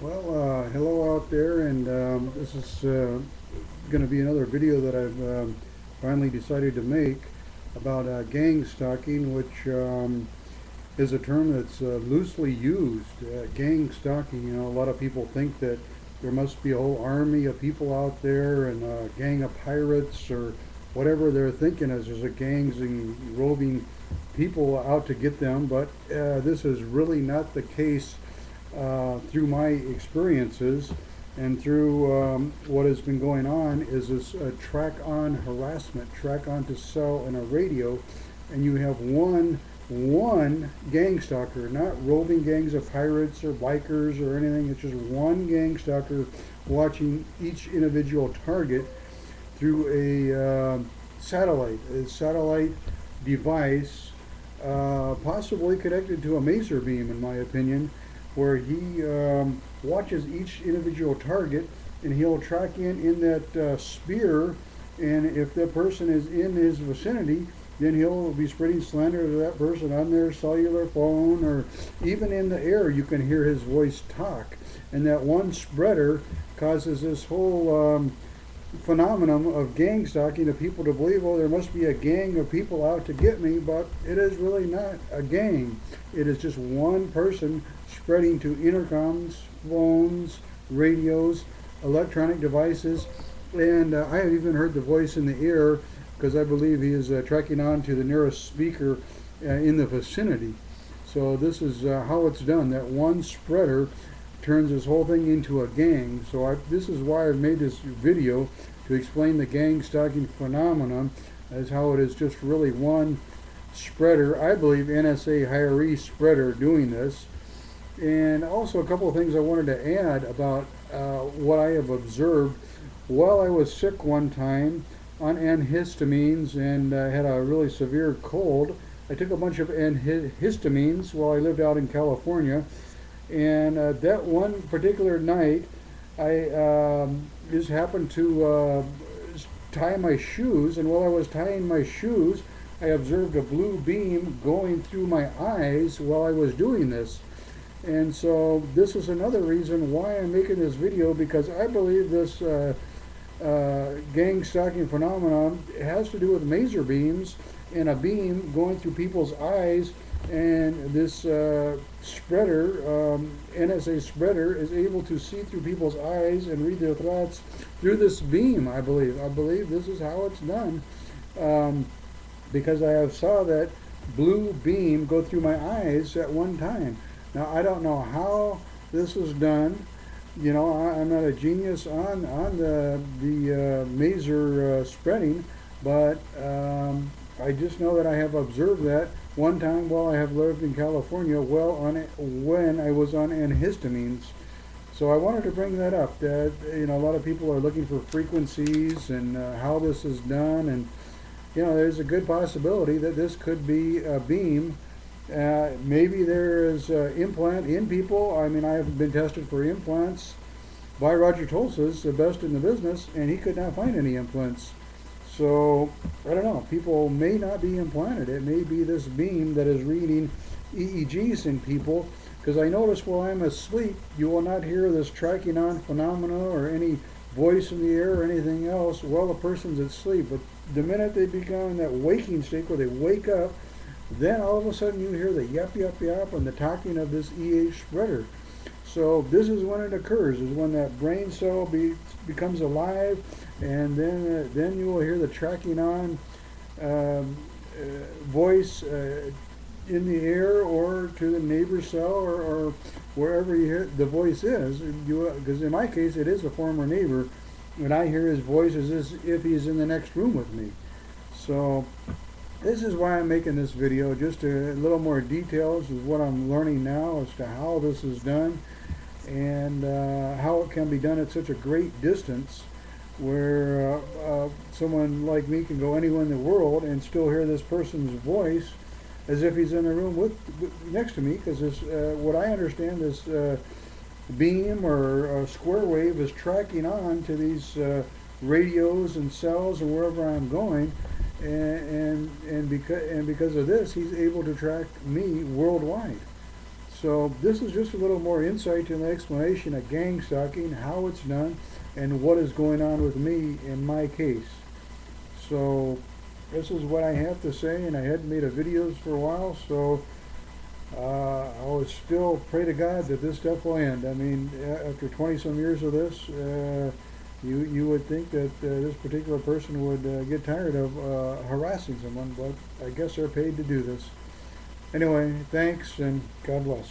Well, hello out there, and this is going to be another video that I've finally decided to make about gang stalking, which is a term that's loosely used. Gang stalking, a lot of people think that there must be a whole army of people out there and a gang of pirates or whatever they're thinking as there's a gangs and roving people out to get them, but this is really not the case through my experiences and through what has been going on is this track on harassment, track on to sell in a radio, and you have one gang stalker, not roving gangs of pirates or bikers or anything. It's just one gang stalker watching each individual target through a satellite device, possibly connected to a maser beam, in my opinion, where he watches each individual target and he'll track in that spear. And if that person is in his vicinity, then he'll be spreading slander to that person on their cellular phone or even in the air. You can hear his voice talk. And that one spreader causes this whole phenomenon of gang stalking of people to believe, oh, there must be a gang of people out to get me, but it is really not a gang. It is just one person spreading to intercoms, phones, radios, electronic devices, and I have even heard the voice in the ear because I believe he is tracking on to the nearest speaker in the vicinity. So this is how it's done. That one spreader turns this whole thing into a gang. So this is why I've made this video to explain the gang stalking phenomenon as how it is just really one spreader. I believe NSA hiree spreader doing this. And also a couple of things I wanted to add about what I have observed while I was sick one time on antihistamines and had a really severe cold. I took a bunch of antihistamines while I lived out in California, and that one particular night, I just happened to tie my shoes, and while I was tying my shoes, I observed a blue beam going through my eyes while I was doing this. And so this is another reason why I'm making this video, because I believe this gang stalking phenomenon has to do with maser beams and a beam going through people's eyes, and this NSA spreader, is able to see through people's eyes and read their thoughts through this beam. I believe this is how it's done, because I have saw that blue beam go through my eyes at one time. Now I don't know how this is done. I'm not a genius on the maser spreading, but I just know that I have observed that one time while I have lived in California, when I was on antihistamines. So I wanted to bring that up. That a lot of people are looking for frequencies and how this is done, and there's a good possibility that this could be a beam. Maybe there is implant in people. I mean, I have been tested for implants by Roger Tulsa's, the best in the business, and he could not find any implants. So I don't know. People may not be implanted. It may be this beam that is reading EEGs in people. Because I notice while I'm asleep, you will not hear this tracking on phenomena or any voice in the air or anything else while the person's asleep. But the minute they become in that waking state where they wake up, then all of a sudden you hear the yap, yap, yap and the talking of this spreader. So this is when it occurs, is when that brain cell becomes alive, and then you will hear the tracking on voice in the air or to the neighbor's cell or wherever you hear the voice is. Because in my case, it is a former neighbor, and I hear his voice as if he's in the next room with me. So this is why I'm making this video, just a little more details of what I'm learning now as to how this is done and how it can be done at such a great distance where someone like me can go anywhere in the world and still hear this person's voice as if he's in a room next to me, because what I understand, this beam or square wave is tracking on to these radios and cells and wherever I'm going, and because of this, he's able to track me worldwide. So this is just a little more insight and explanation of gang stalking, how it's done, and what is going on with me in my case. So this is what I have to say, and I hadn't made a videos for a while, so I would still pray to God that this stuff will end. I mean, after 20 some years of this, you would think that this particular person would get tired of harassing someone, but I guess they're paid to do this. Anyway, thanks and God bless.